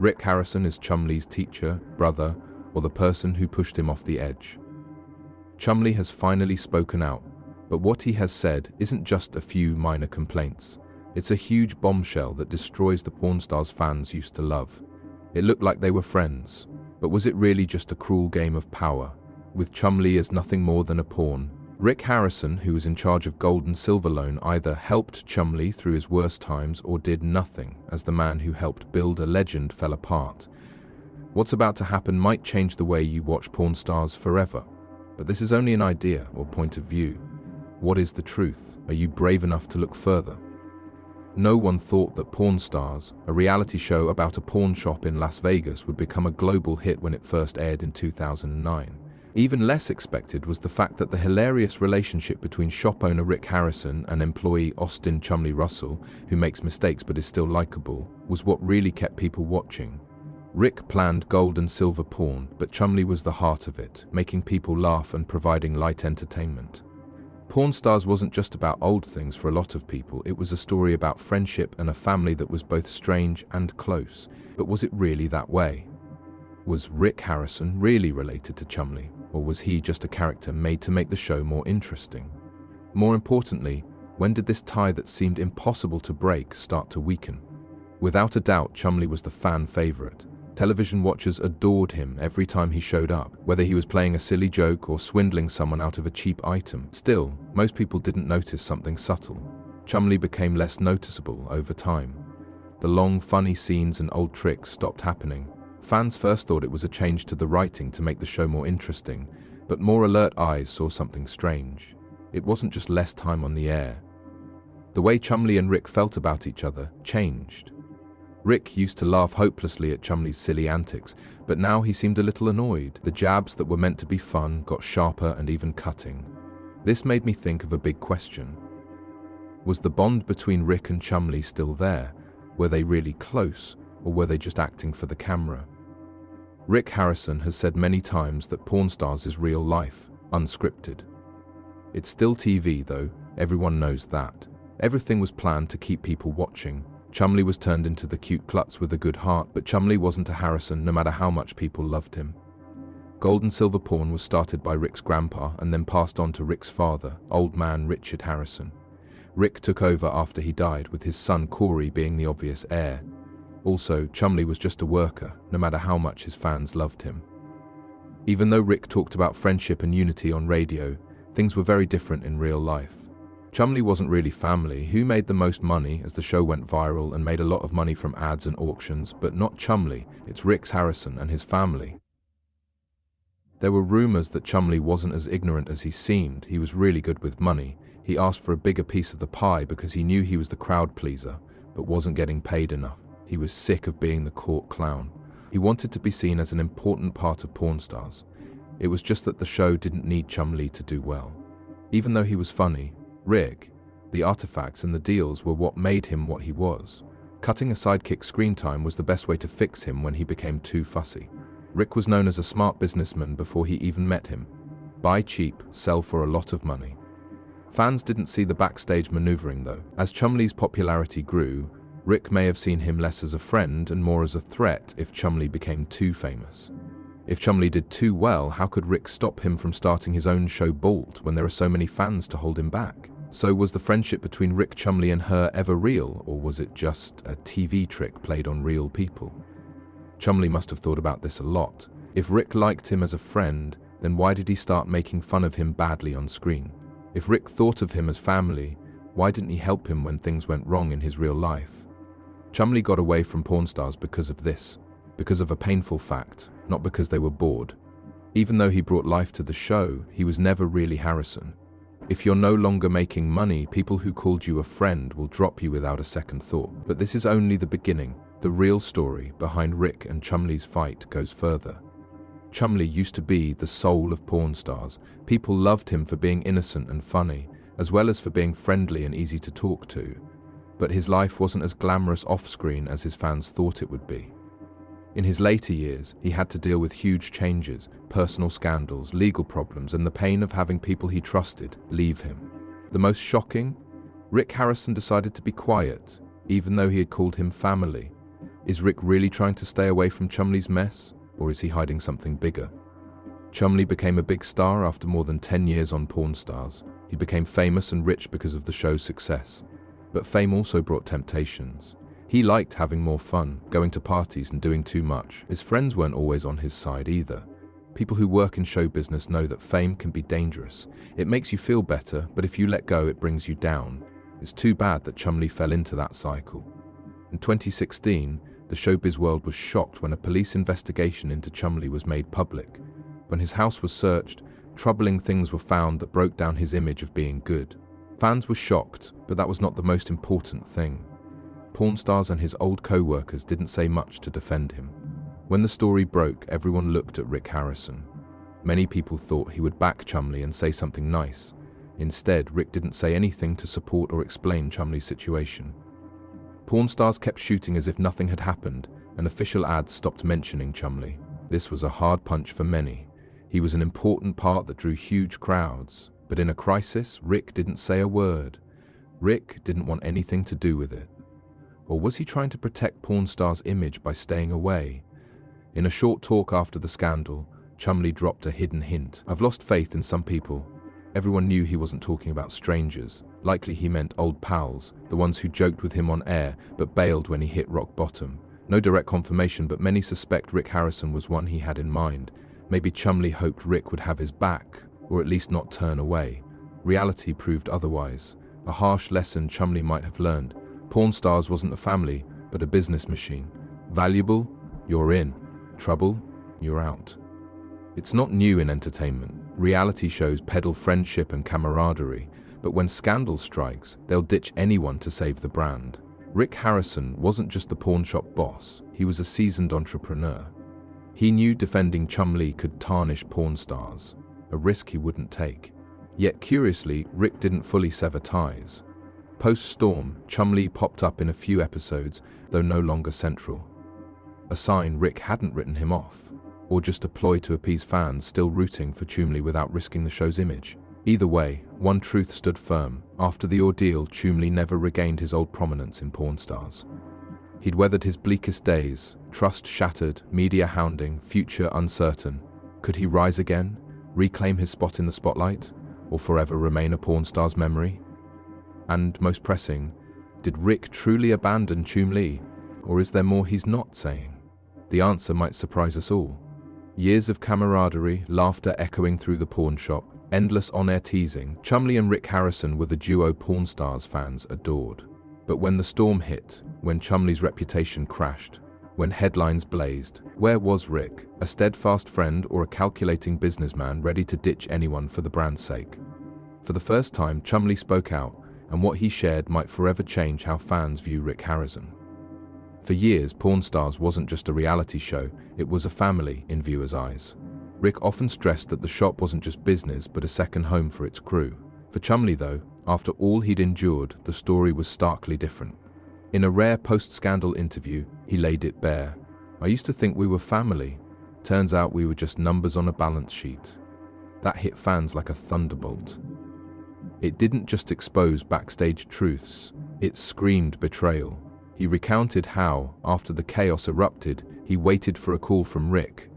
Rick Harrison is Chumlee's teacher, brother, or the person who pushed him off the edge. Chumlee has finally spoken out, but what he has said isn't just a few minor complaints. It's a huge bombshell that destroys the porn stars fans used to love. It looked like they were friends, but was it really just a cruel game of power, with Chumlee as nothing more than a pawn? Rick Harrison, who was in charge of Gold and Silver Loan, either helped Chumlee through his worst times or did nothing, as the man who helped build a legend fell apart. What's about to happen might change the way you watch porn stars forever, but this is only an idea or point of view. What is the truth? Are you brave enough to look further? No one thought that Porn Stars, a reality show about a pawn shop in Las Vegas, would become a global hit when it first aired in 2009. Even less expected was the fact that the hilarious relationship between shop owner Rick Harrison and employee Austin Chumlee Russell, who makes mistakes but is still likable, was what really kept people watching. Rick planned gold and silver porn, but Chumlee was the heart of it, making people laugh and providing light entertainment. Porn Stars wasn't just about old things for a lot of people, it was a story about friendship and a family that was both strange and close. But was it really that way? Was Rick Harrison really related to Chumlee, or was he just a character made to make the show more interesting? More importantly, when did this tie that seemed impossible to break start to weaken? Without a doubt, Chumlee was the fan favorite. Television watchers adored him every time he showed up, whether he was playing a silly joke or swindling someone out of a cheap item. Still, most people didn't notice something subtle. Chumlee became less noticeable over time. The long, funny scenes and old tricks stopped happening. Fans first thought it was a change to the writing to make the show more interesting, but more alert eyes saw something strange. It wasn't just less time on the air. The way Chumlee and Rick felt about each other changed. Rick used to laugh hopelessly at Chumlee's silly antics, but now he seemed a little annoyed. The jabs that were meant to be fun got sharper and even cutting. This made me think of a big question. Was the bond between Rick and Chumlee still there? Were they really close, or were they just acting for the camera? Rick Harrison has said many times that Porn Stars is real life, unscripted. It's still TV though, everyone knows that. Everything was planned to keep people watching. Chumlee was turned into the cute klutz with a good heart, but Chumlee wasn't a Harrison no matter how much people loved him. Gold and silver porn was started by Rick's grandpa and then passed on to Rick's father, old man Richard Harrison. Rick took over after he died, with his son Corey being the obvious heir. Also, Chumlee was just a worker, no matter how much his fans loved him. Even though Rick talked about friendship and unity on radio, things were very different in real life. Chumlee wasn't really family. Who made the most money as the show went viral and made a lot of money from ads and auctions, but not Chumlee. It's Rick Harrison and his family. There were rumors that Chumlee wasn't as ignorant as he seemed. He was really good with money. He asked for a bigger piece of the pie because he knew he was the crowd pleaser, but wasn't getting paid enough. He was sick of being the court clown. He wanted to be seen as an important part of Porn Stars. It was just that the show didn't need Chumlee to do well. Even though he was funny, Rick, the artifacts and the deals were what made him what he was. Cutting a sidekick screen time was the best way to fix him when he became too fussy. Rick was known as a smart businessman before he even met him. Buy cheap, sell for a lot of money. Fans didn't see the backstage maneuvering though. As Chumlee's popularity grew, Rick may have seen him less as a friend and more as a threat if Chumlee became too famous. If Chumlee did too well, how could Rick stop him from starting his own show Bolt when there are so many fans to hold him back? So was the friendship between Rick, Chumlee and her ever real, or was it just a TV trick played on real people? Chumlee must have thought about this a lot. If Rick liked him as a friend, then why did he start making fun of him badly on screen? If Rick thought of him as family, why didn't he help him when things went wrong in his real life? Chumlee got away from Porn Stars because of this, because of a painful fact, not because they were bored. Even though he brought life to the show, he was never really Harrison. If you're no longer making money, people who called you a friend will drop you without a second thought. But this is only the beginning. The real story behind Rick and Chumlee's fight goes further. Chumlee used to be the soul of Porn Stars. People loved him for being innocent and funny, as well as for being friendly and easy to talk to. But his life wasn't as glamorous off-screen as his fans thought it would be. In his later years, he had to deal with huge changes, personal scandals, legal problems, and the pain of having people he trusted leave him. The most shocking? Rick Harrison decided to be quiet, even though he had called him family. Is Rick really trying to stay away from Chumlee's mess, or is he hiding something bigger? Chumlee became a big star after more than 10 years on Pawn Stars. He became famous and rich because of the show's success. But fame also brought temptations. He liked having more fun, going to parties and doing too much. His friends weren't always on his side either. People who work in show business know that fame can be dangerous. It makes you feel better, but if you let go, it brings you down. It's too bad that Chumlee fell into that cycle. In 2016, the showbiz world was shocked when a police investigation into Chumlee was made public. When his house was searched, troubling things were found that broke down his image of being good. Fans were shocked, but that was not the most important thing. Pawn Stars and his old co-workers didn't say much to defend him. When the story broke, everyone looked at Rick Harrison. Many people thought he would back Chumlee and say something nice. Instead, Rick didn't say anything to support or explain Chumlee's situation. Pawn Stars kept shooting as if nothing had happened, and official ads stopped mentioning Chumlee. This was a hard punch for many. He was an important part that drew huge crowds, but in a crisis, Rick didn't say a word. Rick didn't want anything to do with it. Or was he trying to protect Pawn Stars' image by staying away? In a short talk after the scandal, Chumlee dropped a hidden hint. "I've lost faith in some people." Everyone knew he wasn't talking about strangers. Likely he meant old pals, the ones who joked with him on air but bailed when he hit rock bottom. No direct confirmation, but many suspect Rick Harrison was one he had in mind. Maybe Chumlee hoped Rick would have his back, or at least not turn away. Reality proved otherwise. A harsh lesson Chumlee might have learned. Pawn Stars wasn't a family, but a business machine. Valuable? You're in. Trouble? You're out. It's not new in entertainment. Reality shows peddle friendship and camaraderie, but when scandal strikes, they'll ditch anyone to save the brand. Rick Harrison wasn't just the pawn shop boss, he was a seasoned entrepreneur. He knew defending Chumlee could tarnish Pawn Stars, a risk he wouldn't take. Yet curiously, Rick didn't fully sever ties. Post-Storm, Chumlee popped up in a few episodes, though no longer central. A sign Rick hadn't written him off, or just a ploy to appease fans still rooting for Chumlee without risking the show's image. Either way, one truth stood firm. After the ordeal, Chumlee never regained his old prominence in Pawn Stars. He'd weathered his bleakest days, trust shattered, media hounding, future uncertain. Could he rise again, reclaim his spot in the spotlight, or forever remain a Pawn Star's memory? And most pressing, did Rick truly abandon Chumlee, or is there more he's not saying? The answer might surprise us all. Years of camaraderie, laughter echoing through the pawn shop, endless on-air teasing, Chumlee and Rick Harrison were the duo Pawn Stars fans adored. But when the storm hit, when Chumlee's reputation crashed, when headlines blazed, where was Rick? A steadfast friend or a calculating businessman ready to ditch anyone for the brand's sake? For the first time, Chumlee spoke out, and what he shared might forever change how fans view Rick Harrison. For years, Pawn Stars wasn't just a reality show, it was a family in viewers' eyes. Rick often stressed that the shop wasn't just business, but a second home for its crew. For Chumlee, though, after all he'd endured, the story was starkly different. In a rare post-scandal interview, he laid it bare. "I used to think we were family. Turns out we were just numbers on a balance sheet." That hit fans like a thunderbolt. It didn't just expose backstage truths, it screamed betrayal. He recounted how, after the chaos erupted, he waited for a call from Rick,